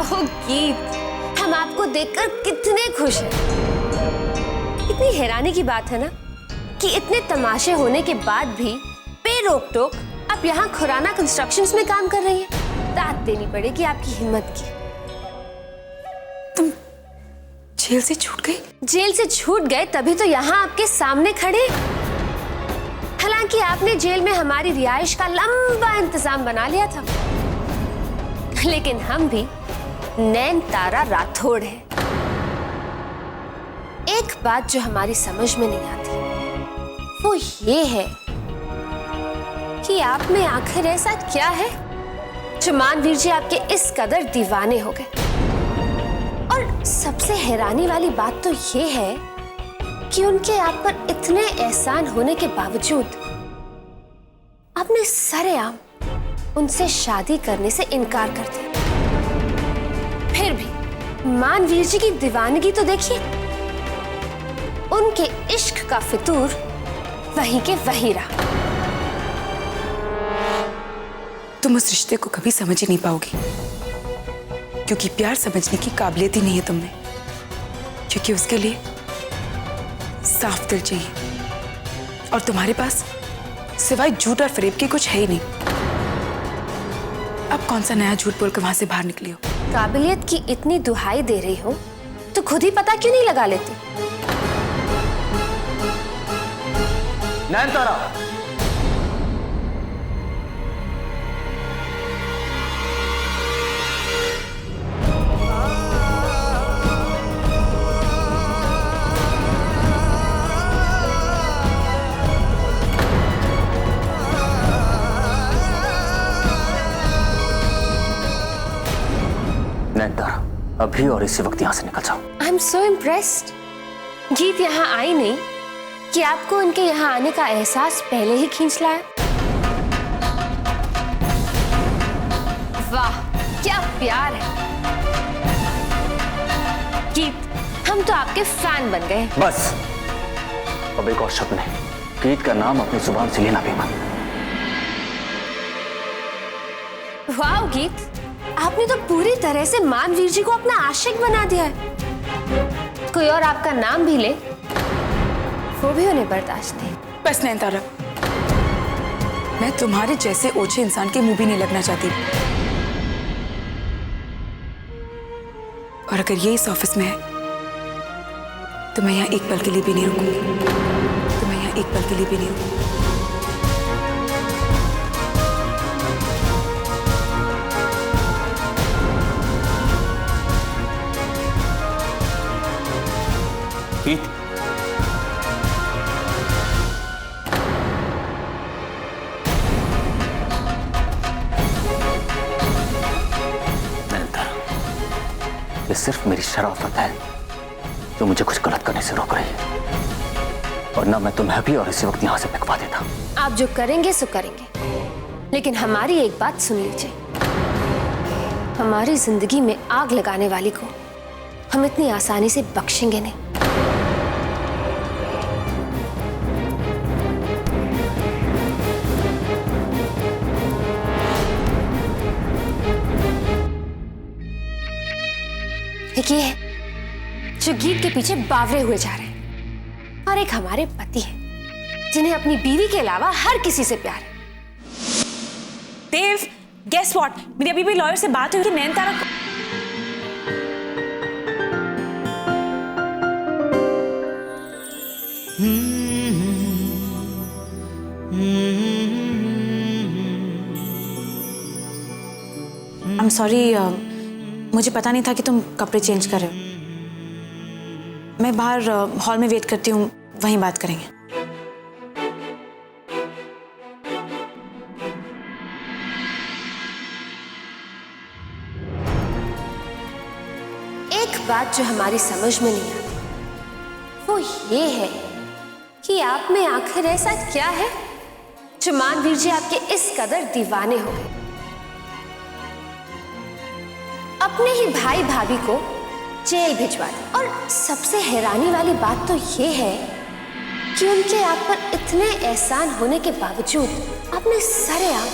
ओह गीत, हम आपको देखकर कितने खुश हैं। कितनी हैरानी की बात है ना कि इतने तमाशे होने के बाद भी बेरोक टोक आप यहाँ खुराना कंस्ट्रक्शंस में काम कर रही हैं। दाद देनी पड़ेगी आपकी हिम्मत की। तुम जेल से छूट गई? जेल से छूट गए तभी तो यहाँ आपके सामने खड़े। हालांकि आपने जेल में हमारी रिहाइश का लंबा इंतजाम बना लिया था, लेकिन हम भी नैनतारा राठौड़ हैं। एक बात जो हमारी समझ में नहीं आती वो ये है कि आप में आखिर ऐसा क्या है जो मानवीर जी आपके इस कदर दीवाने हो गए। और सबसे हैरानी वाली बात तो ये है कि उनके आप पर इतने एहसान होने के बावजूद आपने सरेआम उनसे शादी करने से इनकार कर दिया। फिर भी मानवीर जी की दीवानगी तो देखिए, उनके इश्क का फितूर वहीं के वहीं रहा। तुम उस रिश्ते को कभी समझ ही नहीं पाओगी, क्योंकि प्यार समझने की काबिलियत ही नहीं है तुमने। क्योंकि उसके लिए साफ दिल चाहिए, और तुम्हारे पास सिवाय झूठ और फरेब के कुछ है ही नहीं। अब कौन सा नया झूठ बोलकर वहां से बाहर निकली हो? काबिलियत की इतनी दुहाई दे रही हो तो खुद ही पता क्यों नहीं लगा लेती? नैनतारा, नैनतारा, अभी और इसी वक्त यहाँ से निकल जाओ। I am so impressed. गीत यहाँ आई नहीं कि आपको उनके यहाँ आने का एहसास पहले ही खींच लाया। वाह क्या प्यार है गीत, हम तो आपके फैन बन गए। बस अब एक और शब्द नहीं, गीत का नाम अपनी जुबान से लेना भी मत। वाह गीत, आपने तो पूरी तरह से मानवीर जी को अपना आशिक बना दिया है। कोई और आपका नाम भी ले वो भी उन्हें बर्दाश्त नहीं। बस नैनतारा, मैं तुम्हारे जैसे ओछे इंसान के मुंह भी नहीं लगना चाहती। और अगर ये इस ऑफिस में है तो मैं यहाँ एक पल के लिए भी नहीं रुकूंगी। तो मैं यहाँ एक पल के लिए भी नहीं रुकूंगी। गीत, ये सिर्फ मेरी शराफत है जो मुझे कुछ गलत करने से रोक रही है, और ना मैं तुम्हें भी और इसी वक्त यहाँ से फेंकवा देता। आप जो करेंगे सो करेंगे, लेकिन हमारी एक बात सुन लीजिए। हमारी जिंदगी में आग लगाने वाली को हम इतनी आसानी से बख्शेंगे नहीं। एक ये है जो गीत के पीछे बावरे हुए जा रहे हैं, और एक हमारे पति हैं जिन्हें अपनी बीवी के अलावा हर किसी से प्यार है। देव, गेस व्हाट, मेरी अभी भी लॉयर से बात हुई कि नैनतारा को आई एम सॉरी, मुझे पता नहीं था कि तुम कपड़े चेंज कर रहे हो। मैं बाहर हॉल में वेट करती हूँ, वहीं बात करेंगे। एक बात जो हमारी समझ में नहीं आती वो ये है कि आप में आखिर ऐसा क्या है जो मानवीर जी आपके इस कदर दीवाने हो गए। अपने ही भाई भाभी को जेल भिजवा दिया, और सबसे हैरानी वाली बात तो ये है कि उनके आप पर इतने एहसान होने के बावजूद आपने सरेआम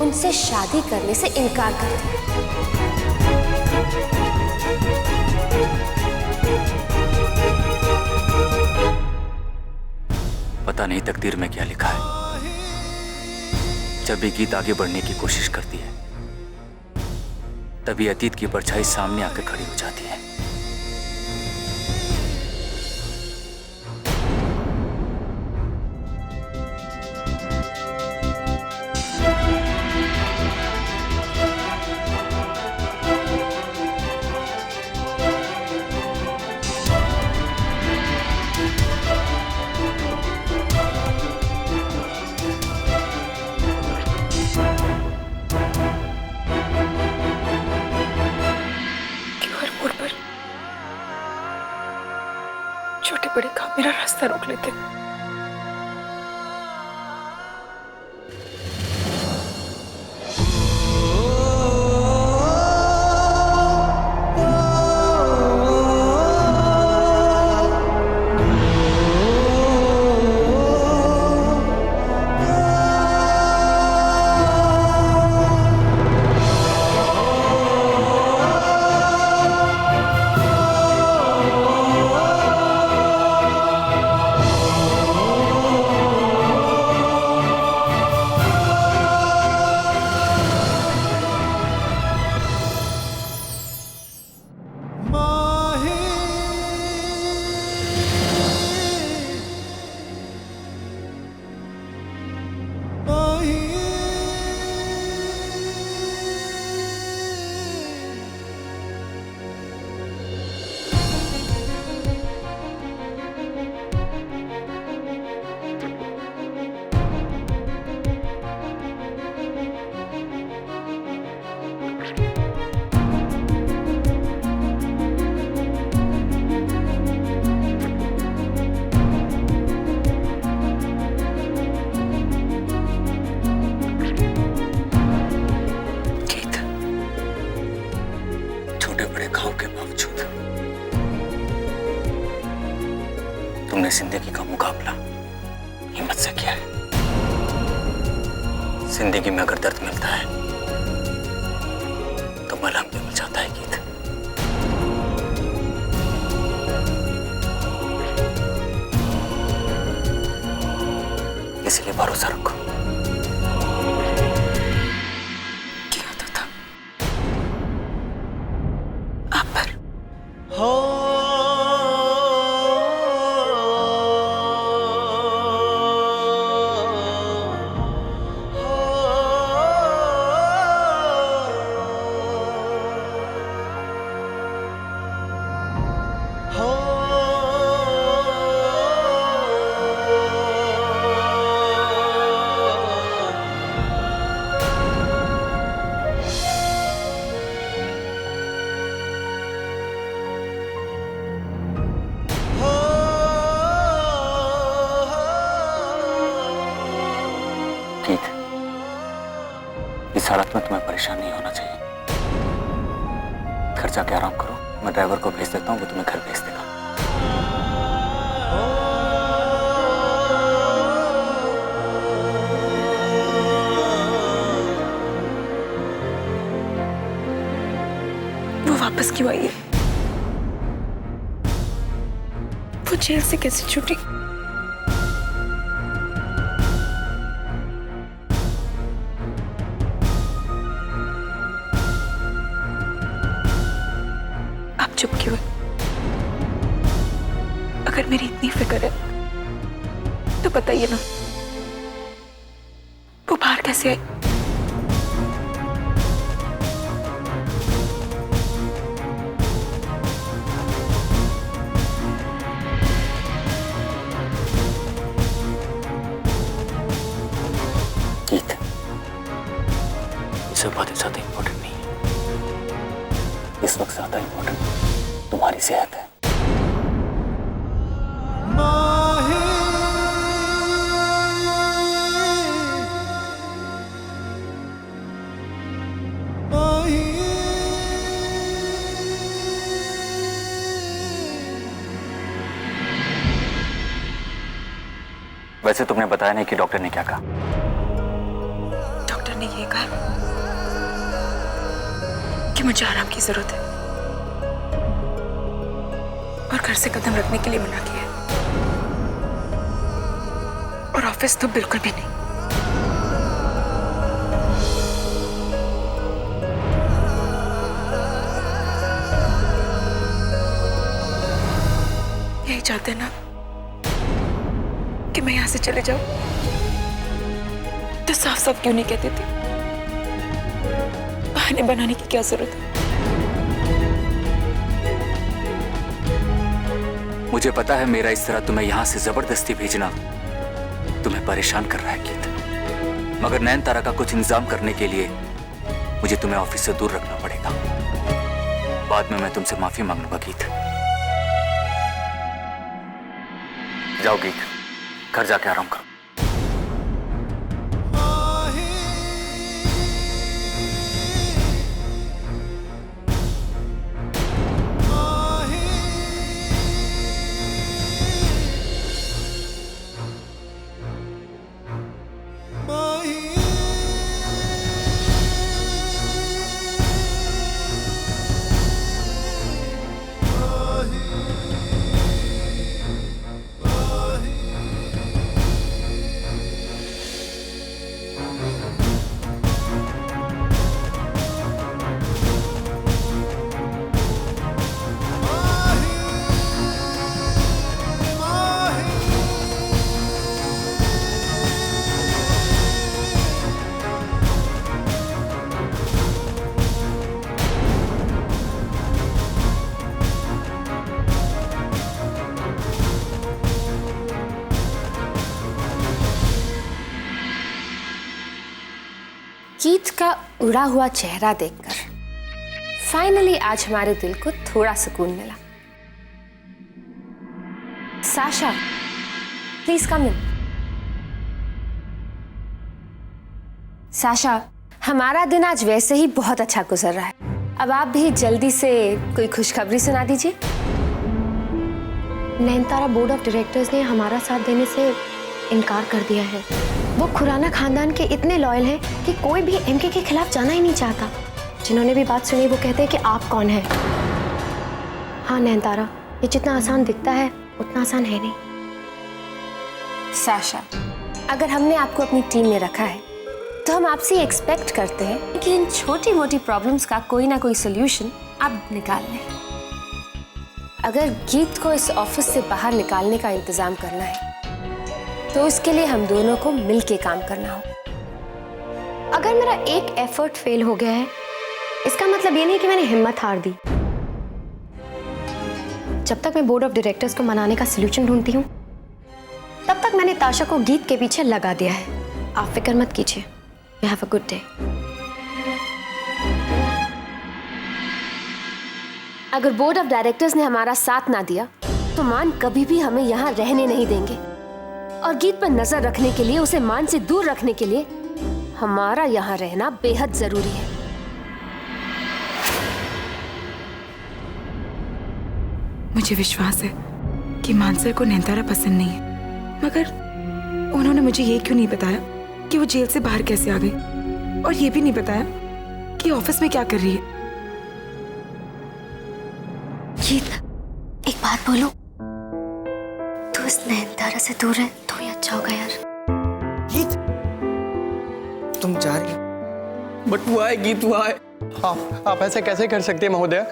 उनसे शादी करने से इनकार कर दिया। पता नहीं तकदीर में क्या लिखा है। जब भी गीत आगे बढ़ने की कोशिश करती है तभी अतीत की परछाई सामने आकर खड़ी हो जाती है। छोटे बड़े काम मेरा रास्ता रोक लेते। तुमने जिंदगी का मुकाबला हिम्मत से किया है। जिंदगी में अगर दर्द मिलता है तो मलहम भी मिल जाता है गीत। इसलिए भरोसा रखो। क्या होता था आप पर? इस हालत में तुम्हें परेशान नहीं होना चाहिए। घर जाके आराम करो, मैं ड्राइवर को भेज देता हूँ, वो तुम्हें घर भेज देगा। वो वापस क्यों आई है? वो जेल से कैसे छूटी? चुप क्यों है? अगर मेरी इतनी फिक्र है तो बताइए ना, वो बाहर कैसे आई? गीत, ये सब बातें ज्यादा इंपॉर्टेंट नहीं है। इस वक्त ज्यादा इंपॉर्टेंट तुम्हारी सेहत है। वैसे तुमने बताया नहीं कि डॉक्टर ने क्या कहा? डॉक्टर ने ये कहा कि मुझे आराम की जरूरत है। और घर से कदम रखने के लिए मना किया है, और ऑफिस तो बिल्कुल भी नहीं। यही चाहते हैं ना कि मैं यहां से चले जाऊं, तो साफ साफ क्यों नहीं कहते थे? बहाने बनाने की क्या जरूरत है? मुझे पता है मेरा इस तरह तुम्हें यहां से जबरदस्ती भेजना तुम्हें परेशान कर रहा है गीत, मगर नयनतारा का कुछ इंतजाम करने के लिए मुझे तुम्हें ऑफिस से दूर रखना पड़ेगा। बाद में मैं तुमसे माफी मांगूंगा गीत। जाओ गीत, घर जाके आराम करो। गीत का उड़ा हुआ चेहरा देखकर फाइनली आज हमारे दिल को थोड़ा सुकून मिला। Sasha, please come in. Sasha, हमारा दिन आज वैसे ही बहुत अच्छा गुजर रहा है, अब आप भी जल्दी से कोई खुशखबरी सुना दीजिए। नयनतारा बोर्ड ऑफ डायरेक्टर्स ने हमारा साथ देने से इनकार कर दिया है। वो खुराना खानदान के इतने लॉयल हैं कि कोई भी एमके के खिलाफ जाना ही नहीं चाहता। जिन्होंने भी बात सुनी वो कहते हैं कि आप कौन हैं। हाँ नयनतारा, ये जितना आसान दिखता है उतना आसान है नहीं। साशा, अगर हमने आपको अपनी टीम में रखा है तो हम आपसे एक्सपेक्ट करते हैं कि इन छोटी मोटी प्रॉब्लम्स का कोई ना कोई सोल्यूशन आप निकाल लें। अगर गीत को इस ऑफिस से बाहर निकालने का इंतजाम करना है तो उसके लिए हम दोनों को मिलके काम करना हो। अगर मेरा एक एफर्ट फेल हो गया है इसका मतलब ये नहीं कि मैंने हिम्मत हार दी। जब तक मैं बोर्ड ऑफ डायरेक्टर्स को मनाने का सलूशन ढूंढती हूँ तब तक मैंने ताशा को गीत के पीछे लगा दिया है। आप फिक्र मत कीजिए। You have a good day. अगर बोर्ड ऑफ डायरेक्टर्स ने हमारा साथ ना दिया तो मान कभी भी हमें यहाँ रहने नहीं देंगे, और गीत पर नजर रखने के लिए, उसे मान से दूर रखने के लिए हमारा यहाँ रहना बेहद जरूरी है। मुझे विश्वास है कि मानसर को नयनतारा पसंद नहीं है, मगर उन्होंने मुझे ये क्यों नहीं बताया कि वो जेल से बाहर कैसे आ गई, और ये भी नहीं बताया कि ऑफिस में क्या कर रही है। गीत, एक बात बोलो, तू इस नयनतारा से दूर है तो ही अच्छा होगा यार। गीत, तुम जा रही हो? बट हुआ है गीत, हुआ है। आप ऐसे कैसे कर सकते हैं महोदय?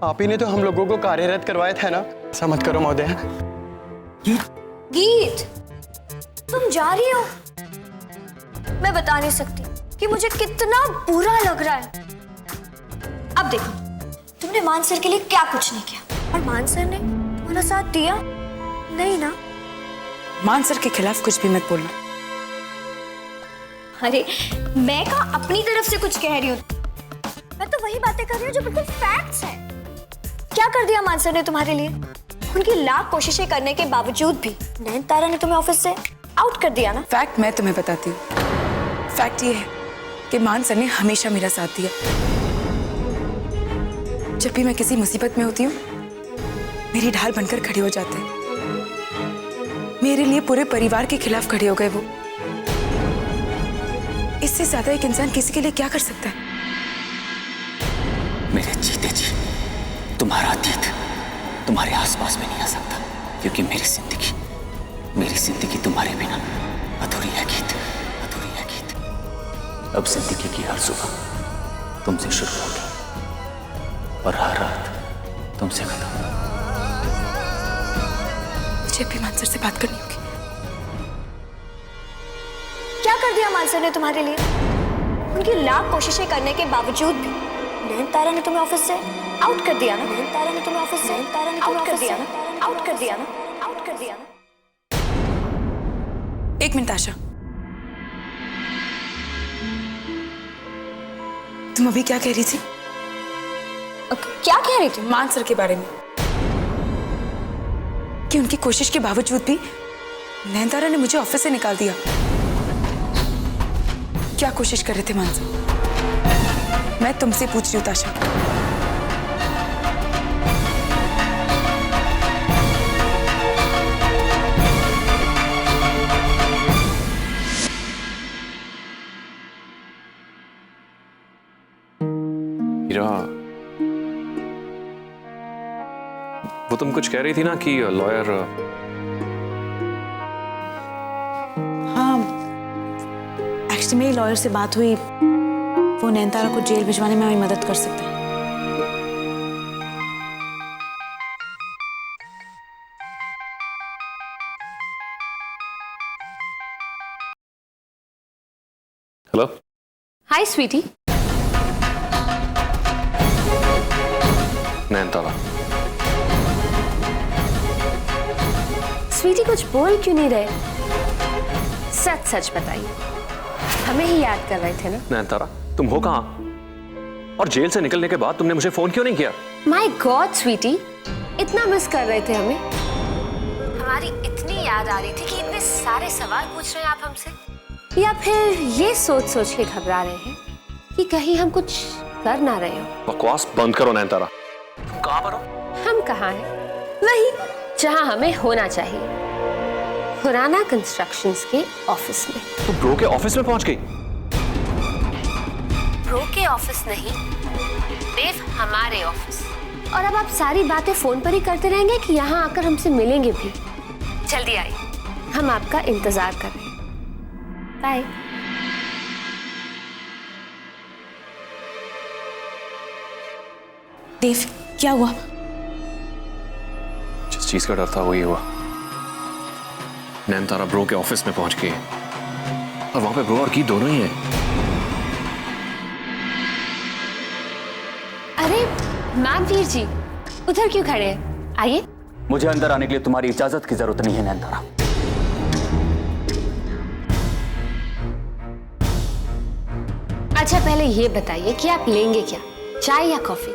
आप ही ने तो हम लोगों को कार्यरत करवाया था ना। ऐसा मत करो महोदय। गीत, तुम जा रही हो? मैं बता नहीं सकती कि मुझे कितना बुरा लग रहा है। अब देखो, तुमने मानसर के लिए क्या कुछ नहीं किया, और मानसर ने तुम्हारा साथ दिया नहीं ना। मानसर के खिलाफ कुछ भी मत बोलना। अरे मैं क्या अपनी तरफ से कुछ कह रही हूँ? मैं तो वही बातें कर रही हूँ जो बिल्कुल फैक्ट्स हैं। क्या कर दिया मानसर ने तुम्हारे लिए? उनकी लाख कोशिशें करने के बावजूद भी नयनतारा ने तुम्हें ऑफिस से आउट कर दिया ना। फैक्ट मैं तुम्हें बताती हूँ। फैक्ट ये है कि मानसर ने हमेशा मेरा साथ दिया। जब भी मैं किसी मुसीबत में होती हूँ मेरी ढाल बनकर खड़े हो जाते हैं। मेरे लिए पूरे परिवार के खिलाफ खड़े हो गए वो। इससे ज्यादा एक इंसान किसी के लिए क्या कर सकता है? मेरे जीते जी तुम्हारा अतीत तुम्हारे आसपास भी नहीं आ सकता, क्योंकि मेरी जिंदगी तुम्हारे बिना अधूरी है गीत, अधूरी है गीत। अब जिंदगी की हर सुबह तुमसे शुरू होगी और हर रात तुमसे खत्म। मुझे भी मानसर से बात करनी होगी। क्या कर दिया मानसर ने तुम्हारे लिए? उनकी लाख कोशिशें करने के बावजूद भी नयनतारा ने तुम्हें ऑफिस से आउट कर दिया ना। नयनतारा ने तुम्हें ऑफिस से आउट कर दिया ना, आउट कर दिया ना, आउट कर दिया ना। एक मिनट आशा, तुम अभी क्या कह रही थी? क्या कह रही थी? मानसर के बारे में, कि उनकी कोशिश के बावजूद भी नयनतारा ने मुझे ऑफिस से निकाल दिया। क्या कोशिश कर रहे थे मानसर? मैं तुमसे पूछ रही हूँ ताशा। हीरा, वो तुम कुछ कह रही थी ना कि लॉयर। हाँ, एक्चुअली मेरी लॉयर से बात हुई, वो नयनतारा को जेल भिजवाने में मेरी मदद कर सकते हैं। हेलो। हाय स्वीटी। नयनतारा, स्वीटी कुछ बोल क्यों नहीं रहे? सच सच बताइए, हमें ही याद कर रहे थे ना? नयनतारा, तुम हो कहाँ? और जेल से निकलने के बाद तुमने मुझे फोन क्यों नहीं किया? माय गॉड स्वीटी, इतना मिस कर रहे थे हमें। हमारी इतनी याद आ रही थी कि इतने सारे सवाल पूछ रहे हैं आप हमसे, या फिर ये सोच सोच के घबरा रहे हैं कि कहीं हम कुछ कर ना रहे हो? बकवास बंद करो नयनतारा। तुम कहाँ पर हो? हम कहाँ हैं? वही जहाँ हमें होना चाहिए, खुराना कंस्ट्रक्शंस के ऑफिस में। तुम ब्रो के ऑफिस में पहुंच गई? ब्रो के ऑफिस नहीं देव, हमारे ऑफिस। और अब आप सारी बातें फोन पर ही करते रहेंगे कि यहाँ आकर हमसे मिलेंगे भी? जल्दी आइए, हम आपका इंतजार कर रहे हैं। बाय। देव, क्या हुआ? जिस चीज का डर था वही हुआ। नयनतारा ब्रो के ऑफिस में पहुंच गई और वहां पे ब्रो और की दोनों ही हैं। अरे मानवीर जी, उधर क्यों खड़े हैं? आइए। मुझे अंदर आने के लिए तुम्हारी इजाजत की जरूरत नहीं है नयनतारा। अच्छा पहले ये बताइए कि आप लेंगे क्या, चाय या कॉफी?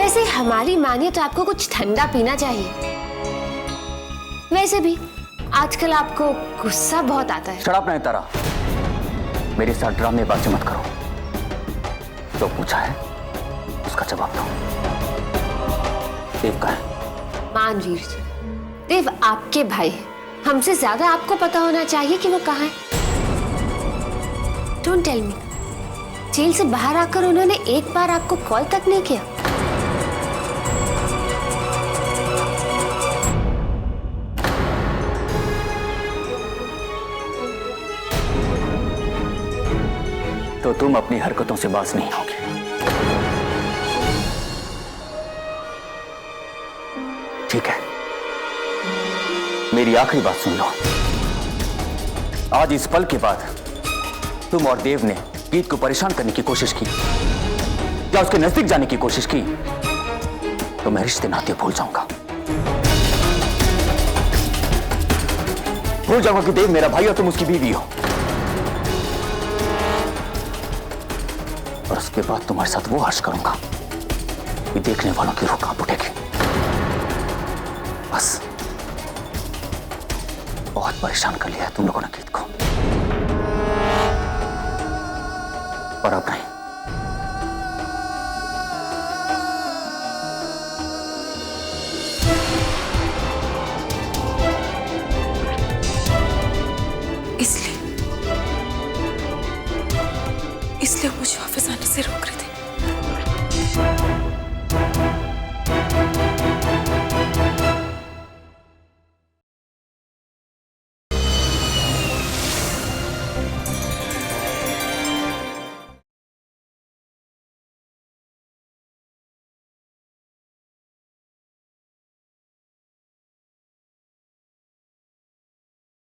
वैसे हमारी मानिए तो आपको कुछ ठंडा पीना चाहिए। वैसे भी आजकल आपको गुस्सा बहुत आता है। शट अप नयनतारा, मेरे साथ ड्रामेबाजी मत करो। जो पूछा है उसका जवाब दो। देव कहाँ है? मानवीर जी, देव आपके भाई हैं, हमसे ज्यादा आपको पता होना चाहिए कि वो कहाँ है। डोंट टेल मी, जेल से बाहर आकर उन्होंने एक बार आपको कॉल तक नहीं किया? तो तुम अपनी हरकतों से बाज नहीं होगे। ठीक है, मेरी आखिरी बात सुन लो। आज इस पल के बाद तुम और देव ने गीत को परेशान करने की कोशिश की या उसके नजदीक जाने की कोशिश की तो मैं रिश्ते नाते भूल जाऊंगा। भूल जाऊंगा कि देव मेरा भाई और तुम उसकी बीवी हो। और उसके बाद तुम्हारे साथ वो हर्ष करूंगा कि देखने वालों की रूह कांप उठेगी। बस बहुत परेशान कर लिया है तुम लोगों ने गीत को, और अब नहीं। इसलिए मुझे ऑफिस आने से रोक रहे थे।